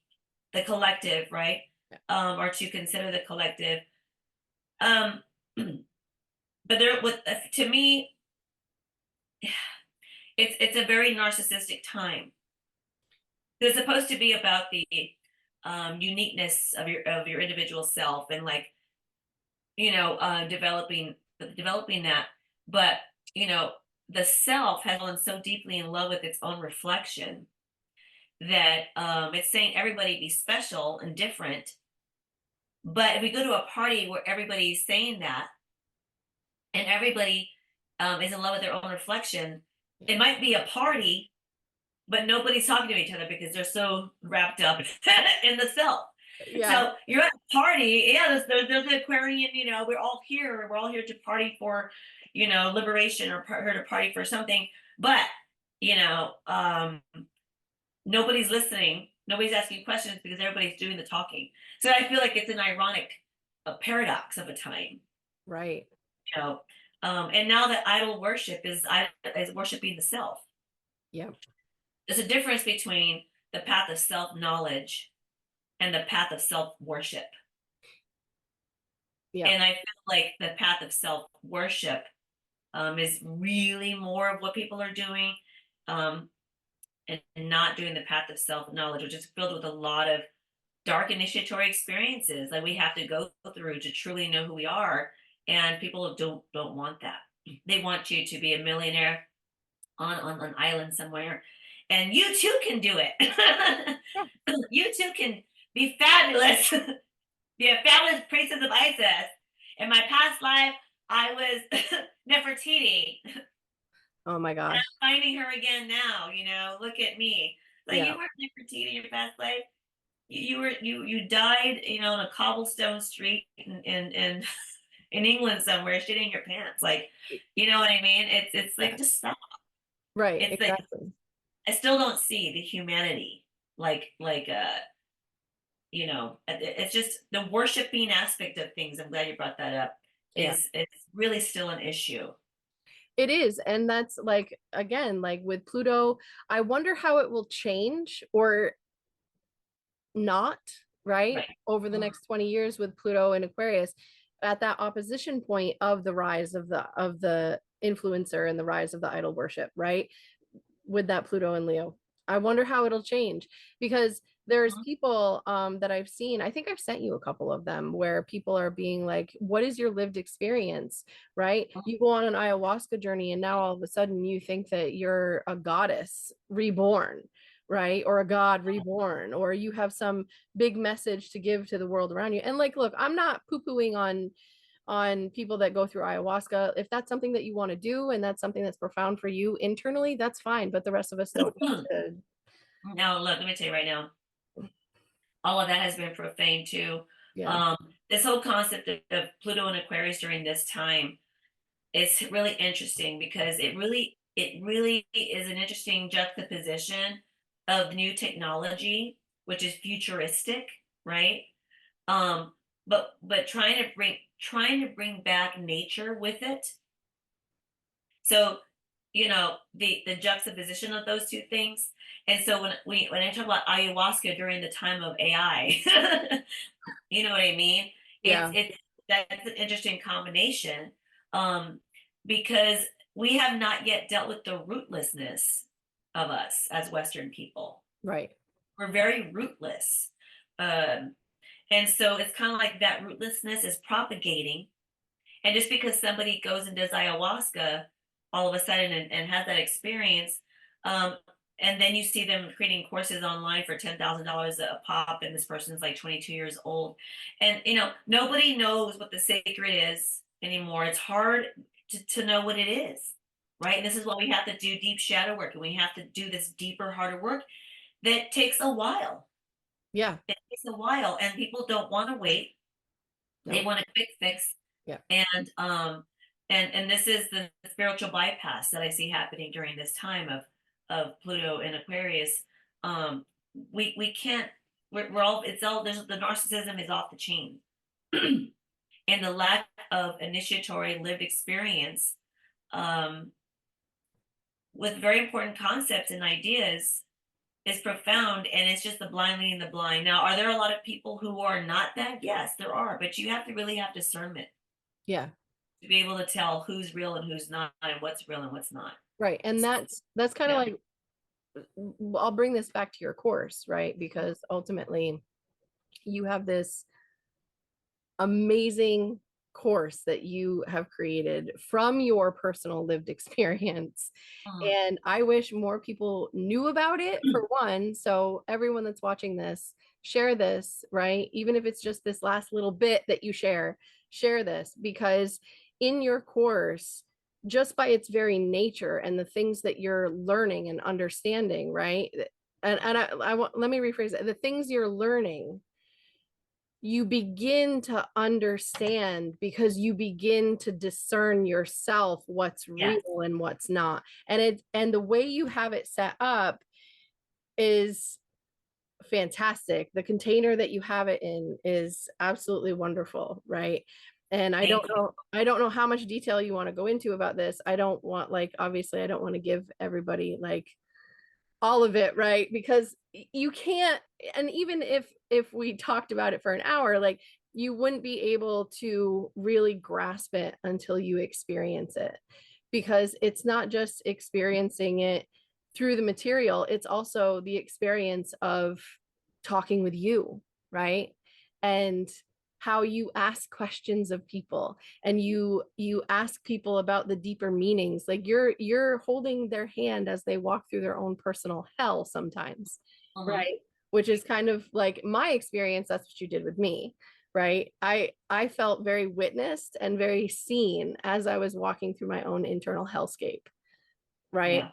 the collective, right? Or to consider the collective. Um, but to me, it's a very narcissistic time. It's supposed to be about the uniqueness of your individual self, and like developing that. But the self has fallen so deeply in love with its own reflection that it's saying everybody be special and different. But if we go to a party where everybody's saying that, and everybody is in love with their own reflection, it might be a party, but nobody's talking to each other because they're so wrapped up in the self. Yeah. So you're at a party, yeah. There's the Aquarian. We're all here. We're all here to party for, liberation, or here to party for something. But you know, um, nobody's listening. Nobody's asking questions because everybody's doing the talking. So I feel like it's an ironic paradox of a time. Right. You know, and now that idol worship is worshiping the self. Yeah. There's a difference between the path of self knowledge and the path of self worship. Yeah. And I feel like the path of self worship is really more of what people are doing, um, and not doing the path of self knowledge, which is filled with a lot of dark initiatory experiences that we have to go through to truly know who we are. And people don't want that. They want you to be a millionaire on an island somewhere, and you too can do it. Yeah. You too can be fabulous. Be a fabulous priestess of Isis. In my past life, I was Nefertiti. Oh my And gosh. I'm finding her again now. Look at me. Like, Yeah. you weren't Nefertiti in your past life. You died, in a cobblestone street in England somewhere, shitting your pants. Like, you know what I mean? It's like, Yeah. just stop. Right. It's like, Exactly. I still don't see the humanity. It's just the worshiping aspect of things. I'm glad you brought that up. Yeah. It's really still an issue. It is. And that's like, again, like with Pluto, I wonder how it will change or not, right? Right. Over the next 20 years with Pluto and Aquarius at that opposition point of the rise of the influencer and the rise of the idol worship, right? With that Pluto and Leo. I wonder how it'll change because there's Mhm. people that I've seen. I think I've sent you a couple of them where people are being like, "What is your lived experience?" Right? You go on an ayahuasca journey, and now all of a sudden you think that you're a goddess reborn, right? Or a god reborn, or you have some big message to give to the world around you. And like, look, I'm not poo-pooing on people that go through ayahuasca. If that's something that you want to do and that's something that's profound for you internally, that's fine. But the rest of us don't need to. Now, look, let me tell you right now, all of that has been profaned too. Yeah, Um, this whole concept of Pluto and Aquarius during this time is really interesting because it really is an interesting juxtaposition of new technology, which is futuristic, right? Um, but trying to bring back nature with it. So, the juxtaposition of those two things. And so when I talk about ayahuasca during the time of AI, you know what I mean? It's yeah, it's that's an interesting combination, um, because we have not yet dealt with the rootlessness of us as Western people. right. We're very rootless. Um, and so it's kind of like that rootlessness is propagating, and just because somebody goes and does ayahuasca all of a sudden and has that experience, um, and then you see them creating courses online for $10,000 a pop, and this person's like 22 years old, and nobody knows what the sacred is anymore. It's hard to know what it is, right? And this is why we have to do deep shadow work, and we have to do this deeper, harder work that takes a while. Yeah, It takes a while, and people don't want to wait. They no, want a quick fix, yeah, and this is the spiritual bypass that I see happening during this time of Pluto and Aquarius. We can't. We're all. It's all. There's the narcissism is off the chain, and the lack of initiatory lived experience, um, with very important concepts and ideas, is profound, and it's just the blind leading the blind. Now, are there a lot of people who are not that? Yes, there are, but you have to really have discernment yeah, to be able to tell who's real and who's not, and what's real and what's not. right. And that's kind of Yeah. like, I'll bring this back to your course, right? Because ultimately you have this amazing course that you have created from your personal lived experience. Mhm. And I wish more people knew about it, for one. So, everyone that's watching this, share this, right? Even if it's just this last little bit that you share this because in your course, just by its very nature and the things that you're learning and understanding, right? And I want, let me rephrase it. The things you're learning, you begin to understand because you begin to discern yourself what's Yes. real and what's not. And the way you have it set up is fantastic. The container that you have it in is absolutely wonderful, right? And Thank you. I don't know how much detail you want to go into about this. I don't want, like, obviously I don't want to give everybody like all of it, right? Because you can't, and even if we talked about it for an hour, like, you wouldn't be able to really grasp it until you experience it, because it's not just experiencing it through the material, it's also the experience of talking with you, right? And how you ask questions of people, and you ask people about the deeper meanings, like you're holding their hand as they walk through their own personal hell sometimes, Mhm. right? Which is kind of like my experience. That's what you did with me, right? I felt very witnessed and very seen as I was walking through my own internal hellscape, right? Yeah.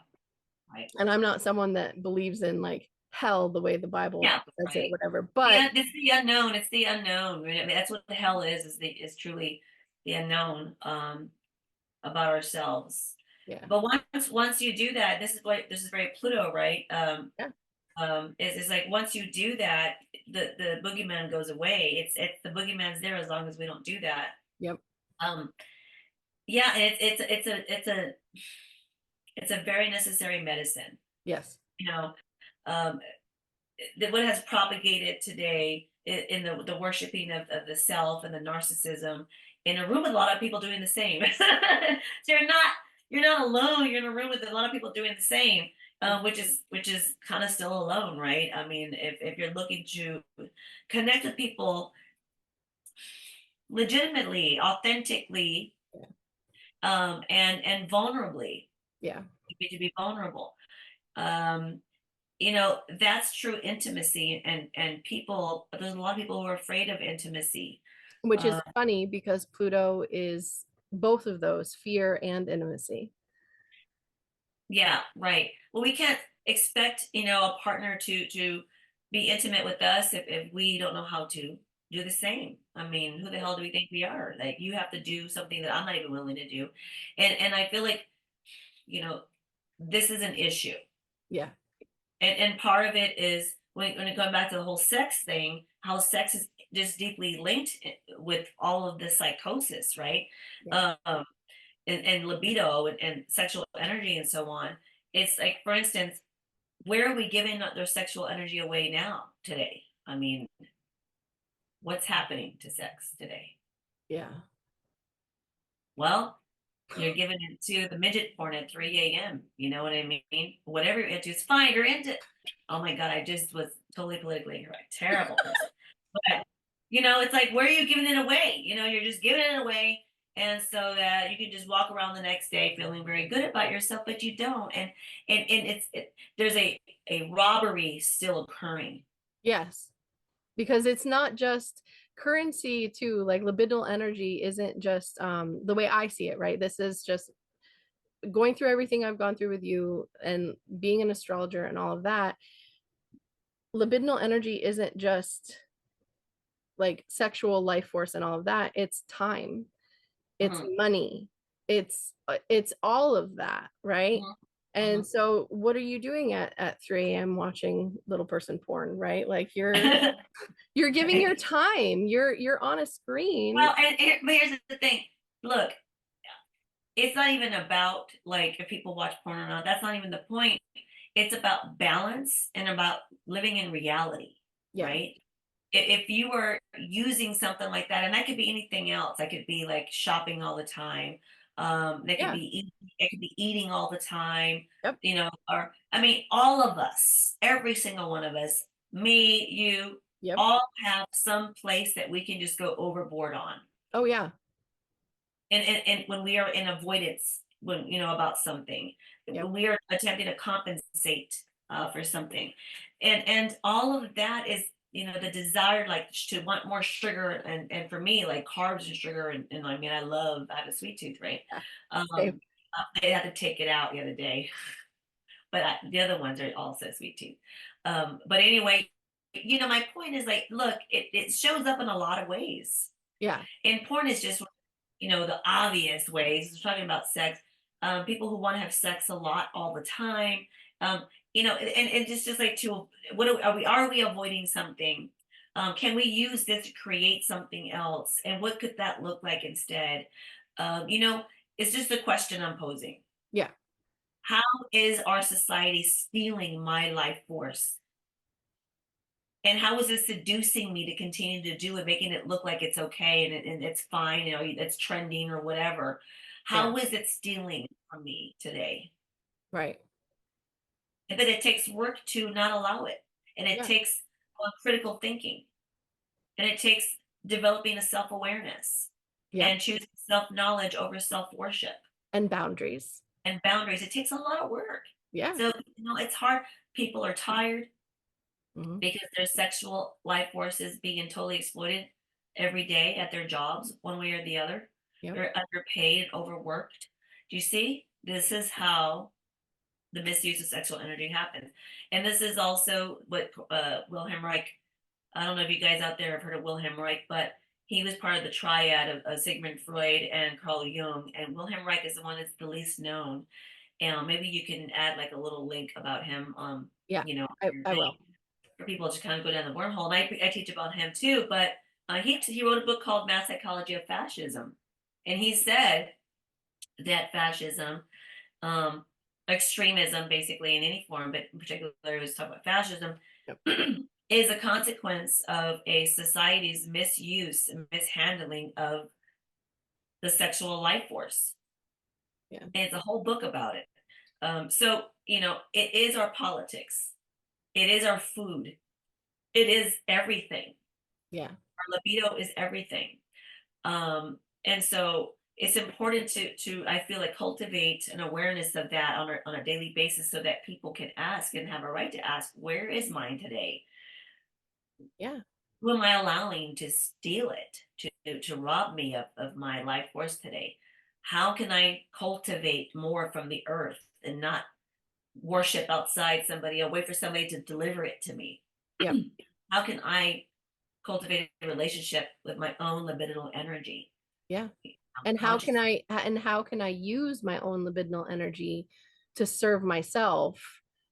Right. And I'm not someone that believes in like hell the way the Bible Yeah. says it, Right. whatever, Yeah. but It's the unknown. It's the unknown. I mean, that's what the hell is truly the unknown, about ourselves. yeah, But once you do that, this is very Pluto, right? yeah, Is like once you do that, the boogeyman goes away. It's the boogeyman's there as long as we don't do that. yep, Um, yeah, and it's a very necessary medicine. yes, You know, um, that what has propagated today in the worshiping of the self and the narcissism in a room with a lot of people doing the same. So you're not alone. You're in a room with a lot of people doing the same. which is kind of still alone, right? I mean, if you're looking to connect with people legitimately, authentically, Yeah. and vulnerably, Yeah. to be vulnerable. Um, that's true intimacy, and people, there's a lot of people who are afraid of intimacy. Which is Uh, funny because Pluto is both of those, fear and intimacy. yeah, right. Well, we can't expect, a partner to be intimate with us if we don't know how to do the same. I mean, who the hell do we think we are? Like, you have to do something that I'm not even willing to do. And I feel like, you know, this is an issue. Yeah. And part of it is when it comes back to the whole sex thing, how sex is just deeply linked with all of this psychosis, right? Yeah. Um, and libido and sexual energy and so on. It's like, for instance, where are we giving their sexual energy away now today? I mean, what's happening to sex today? Yeah. Well, you're giving it to the midget porn at 3 a.m. You know what I mean? Whatever you're into is fine. You're into. Oh my God, I just was totally politically incorrect. Terrible person. But it's like, where are you giving it away? You're just giving it away, and so that you can just walk around the next day feeling very good about yourself, but you don't. And there's a robbery still occurring. Yes. Because it's not just currency too, like libidinal energy isn't just the way I see it, right? This is just going through everything I've gone through with you and being an astrologer and all of that. Libidinal energy isn't just like sexual life force and all of that. It's time, it's Mhm, money, it's all of that, right? mhm, And mhm. so what are you doing at 3 a.m. watching little person porn, right? Like you're giving your time, you're on a screen. Well, but here's the thing. Look, it's not even about like if people watch porn or not. That's not even the point. It's about balance and about living in reality, Yeah. right? If you were using something like that, and that could be anything else, that could be like shopping all the time. They could Yeah. be it could be eating all the time, Yep. or I mean, all of us, every single one of us, me, you, Yep. all have some place that we can just go overboard on. Oh yeah. And when we are in avoidance, when about something, Yep. when we are attempting to compensate for something, and all of that is the desire, like, to want more sugar, and for me, like, carbs and sugar, and I mean, I have a sweet tooth, right? Yeah. Same. um I had to take it out the other day, but the other ones are also sweet tooth. But anyway, my point is, like, look, it shows up in a lot of ways, Yeah. and porn is just the obvious ways. We're talking about sex. People who want to have sex a lot all the time. And just like, to what are we avoiding something? Can we use this to create something else? And what could that look like instead? It's just a question I'm posing. Yeah. How is our society stealing my life force? And how is it seducing me to continue to do it, making it look like it's okay, and it's fine, it's trending or whatever? Yeah. How is it stealing from me today? Right. And then it takes work to not allow it. And it Yeah. takes critical thinking. And it takes developing a self awareness Yep. and choosing self knowledge over self worship And boundaries. and boundaries. It takes a lot of work. Yeah. So, it's hard. People are tired Hmm. because their sexual life force is being totally exploited every day at their jobs, one way or the other. Yep. They're underpaid and overworked. Do you see? This is how the misuse of sexual energy happens. And this is also what Wilhelm Reich, I don't know if you guys out there have heard of Wilhelm Reich, but he was part of the triad of Sigmund Freud and Carl Jung. And Wilhelm Reich is the one that's the least known. And maybe you can add like a little link about him, Yeah. your I thing, will. for people to kind of go down the wormhole. And I teach about him too, but he wrote a book called Mass Psychology of Fascism, and he said that fascism, um, extremism, basically in any form, but in particular, he was talking about fascism, Yep. is a consequence of a society's misuse and mishandling of the sexual life force. Yeah. And it's a whole book about it. So, it is our politics, it is our food, it is everything. Yeah. Our libido is everything. And so it's important to I feel like cultivate an awareness of that on a daily basis so that people can ask and have a right to ask, where is mine today? Yeah. Who am I allowing to steal it, to rob me of my life force today? How can I cultivate more from the earth and not worship outside somebody or wait for somebody to deliver it to me? Yep. How can I cultivate a relationship with my own libidinal energy? Yeah. I'm conscious. And how can I use my own libidinal energy to serve myself,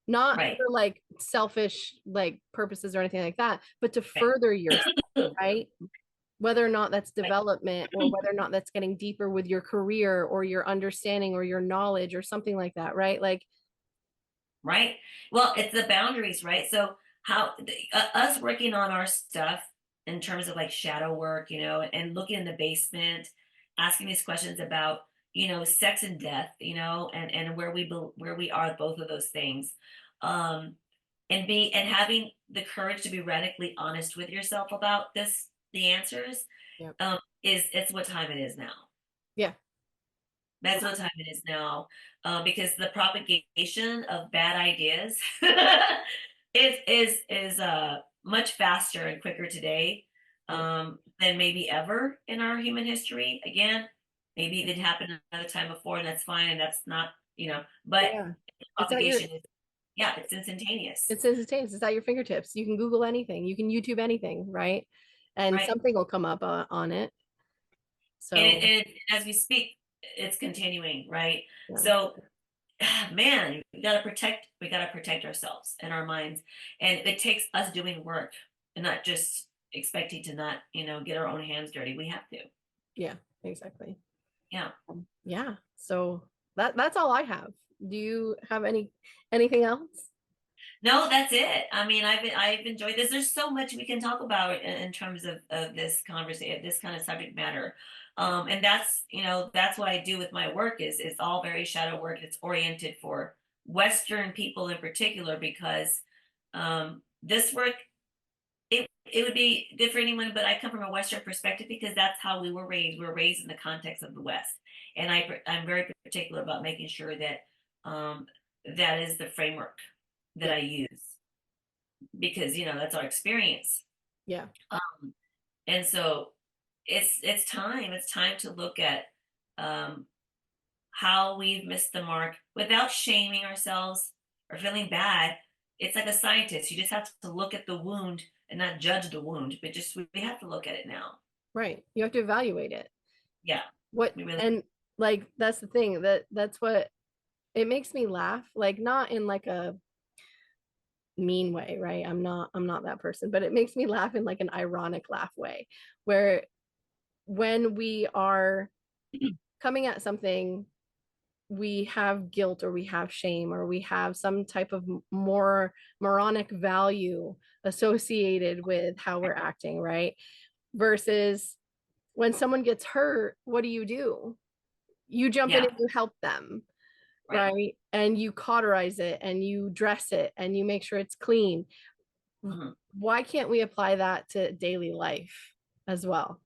not Right, for like selfish like purposes or anything like that, but to right, further yourself, right? Whether or not that's right, development or whether or not that's getting deeper with your career or your understanding or your knowledge or something like that, right? Like, right. Well, it's the boundaries, right? So us working on our stuff in terms of like shadow work, and looking in the basement, asking these questions about, sex and death, and where we are, both of those things, um, and having the courage to be radically honest with yourself about the answers, yeah, is it's what time it is now. yeah, That's what time it is now, because the propagation of bad ideas is much faster and quicker today, yeah, than maybe ever in our human history. Again, maybe it did happen another time before, and that's fine, and that's not, but yeah. It's at your propagation is, yeah, it's instantaneous, it's instantaneous. It's at your fingertips. You can Google anything. You can YouTube anything, right? And right? something will come up on it. And, So, as we speak, it's continuing, right? yeah, So, man, we gotta protect ourselves and our minds, and it takes us doing work and not just expecting to not, get our own hands dirty. We have to. yeah, exactly. Yeah. Yeah. So that's all I have. Do you have anything else? No, that's it. I mean, I've enjoyed this. There's so much we can talk about in terms of this conversation, this kind of subject matter. And that's what I do with my work, is it's all very shadow work. It's oriented for Western people in particular, because this work, it would be good for anyone, but I come from a Western perspective because that's how we were raised. We were raised in the context of the West, and I'm very particular about making sure that that is the framework that Yeah. I use, because that's our experience. Yeah. Um, and so it's time to look at um, how we've missed the mark without shaming ourselves or feeling bad. It's like a scientist. You just have to look at the wound and not judge the wound, but just we have to look at it now. Right. You have to evaluate it. Yeah, What we really. and like that's the thing that's what it makes me laugh, like not in like a mean way, right? I'm not that person, but it makes me laugh in like an ironic laugh way where when we are coming at something we have guilt or we have shame or we have some type of more moronic value associated with how we're acting, right? Versus when someone gets hurt, what do? You jump in Yeah, and you help them, right. right? And you cauterize it and you dress it and you make sure it's clean. Mhm. Why can't we apply that to daily life as well?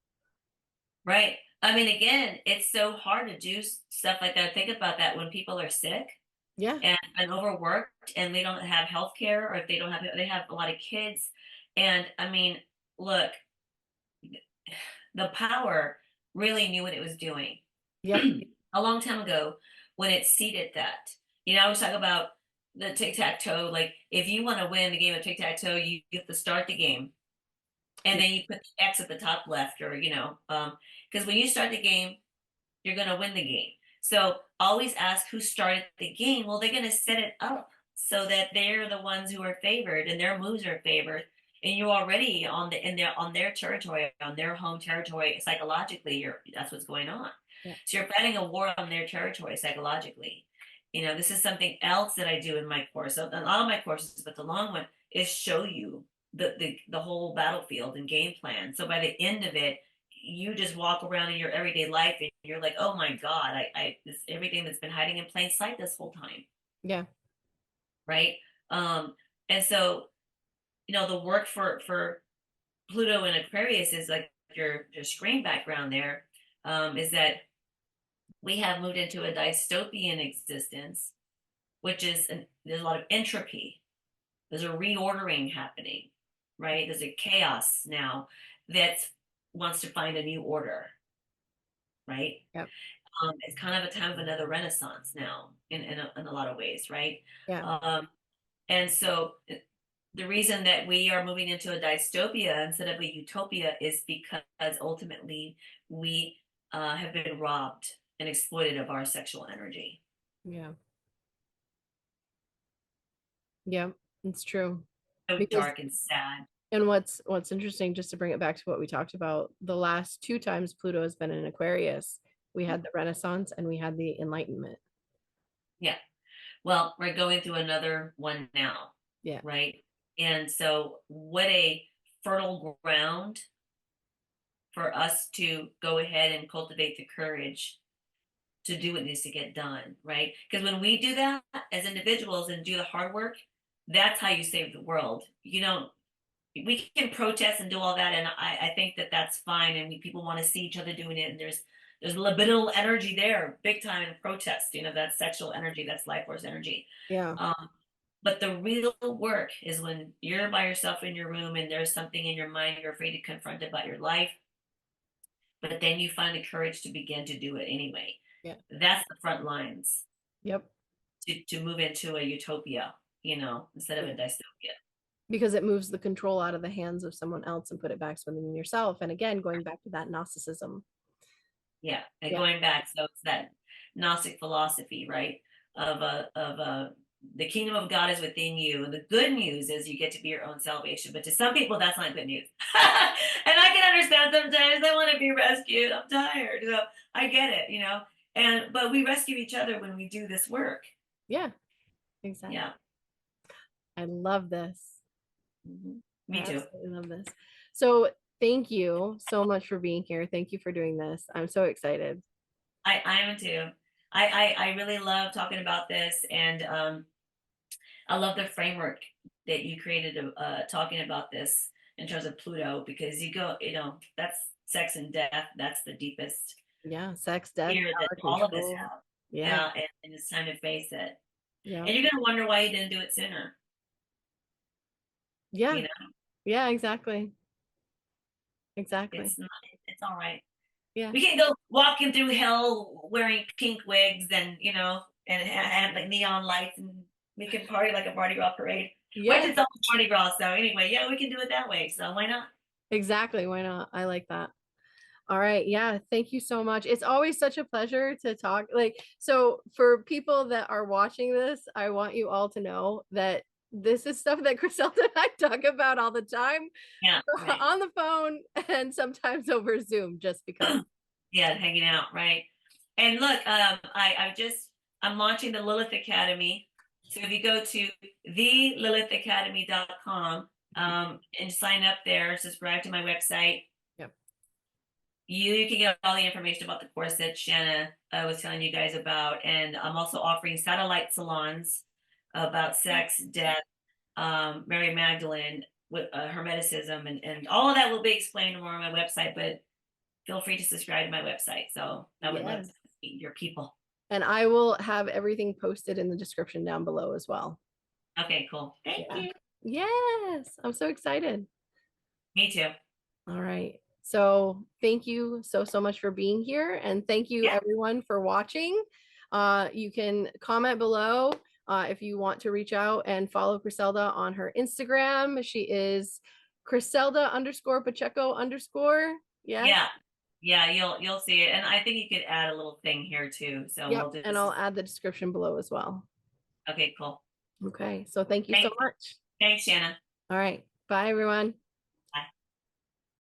Right. I mean, again, it's so hard to do stuff like that. Think about that when people are sick Yeah, and overworked, and they don't have health care, or if they have a lot of kids. And I mean, look, the power really knew what it was doing yep, a long time ago when it seeded that. I was talking about the tic-tac-toe. Like, if you want to win the game of tic-tac-toe, you have to start the game, and then you put the X at the top left, or because when you start the game, you're going to win the game. So always ask who started the game. Well, they're going to set it up so that they're the ones who are favored and their moves are favored. And you're already on their territory, on their home territory. Psychologically, that's what's going on. yeah, So you're fighting a war on their territory psychologically. This is something else that I do in my course. So a lot of my courses, but the long one is show you the whole battlefield and game plan. So by the end of it, you just walk around in your everyday life and you're like, oh my God, everything that's been hiding in plain sight this whole time. Yeah. right? And so, the work for Pluto and Aquarius is like your screen background there, is that we have moved into a dystopian existence, which is there's a lot of entropy. There's a reordering happening, right? There's a chaos now that wants to find a new order, right? Yep. It's kind of a time of another renaissance now in a lot of ways, right? Yeah. Um, and so the reason that we are moving into a dystopia instead of a utopia is because ultimately we have been robbed and exploited of our sexual energy. Yeah. Yeah. It's true. So Because dark and sad. and what's interesting, just to bring it back to what we talked about, the last two times Pluto has been in Aquarius, we had the Renaissance and we had the Enlightenment. Yeah. Well, we're going through another one now, Yeah. right? And so, what a fertile ground for us to go ahead and cultivate the courage to do what needs to get done, right? Because when we do that as individuals and do the hard work, that's how you save the world. You don't, we can protest and do all that, and I think that that's fine, and people want to see each other doing it, and there's libidinal energy there, big time in protest. That's sexual energy, that's life force energy. Yeah. Um, but the real work is when you're by yourself in your room and there's something in your mind you're afraid to confront about your life, but then you find the courage to begin to do it anyway. Yeah. That's the front lines Yep. to move into a utopia, instead of a Yeah. dystopia. Because it moves the control out of the hands of someone else and put it back within yourself. And again, going back to that Gnosticism. Yeah, and Yeah. going back, so it's that Gnostic philosophy, right? Of the kingdom of God is within you, and the good news is you get to be your own salvation. But to some people, that's not good news, and I can understand sometimes they want to be rescued. I'm tired, so I get it. And but we rescue each other when we do this work. Yeah. Exactly. Yeah. I love this. I Me too. absolutely love this. So thank you so much for being here. Thank you for doing this. I'm so excited. I am too. I really love talking about this, and I love the framework that you created of talking about this in terms of Pluto, because that's sex and death. That's the deepest Yeah. Sex, death, fear that power, all of us control. have. Yeah. Yeah, and it's time to face it. Yeah. And you're gonna wonder why you didn't do it sooner. Yeah. You know, Yeah. Exactly. Exactly. it's not, it's all right. Yeah. We can't go walking through hell wearing pink wigs and and like neon lights, and we can party like a Mardi Gras parade, which Yeah. is all Mardi Gras. So anyway, yeah, we can do it that way. So why not? Exactly. Why not? I like that. All right. Yeah. Thank you so much. It's always such a pleasure to talk. So for people that are watching this, I want you all to know that this is stuff that Chriselda and I talk about all the time Yeah, right. on the phone and sometimes over Zoom just because. Yeah, hanging out, right? And look, I'm launching the Lilith Academy. So if you go to thelilithacademy.com and sign up there, subscribe to my website, Yep. you can get all the information about the course that Shanna was telling you guys about. And I'm also offering satellite salons about sex, death, Mary Magdalene, with Hermeticism, and all of that will be explained more on my website. But feel free to subscribe to my website. So I would love Yes. to meet your people. And I will have everything posted in the description down below as well. Okay, cool. Thank Yeah. you. Yes. I'm so excited. Me too. All right. So thank you so much for being here. And thank you Yeah. everyone for watching. You can comment below if you want to reach out and follow Chriselda on her Instagram. She is Chriselda _ Pacheco _ Yes. Yeah. Yeah, you'll see it. And I think you could add a little thing here too. So Yep. we'll do And this. I'll add the description below as well. Okay, cool. Okay. So thank you so Thanks. much. Thanks, Shanna. All right. Bye, everyone.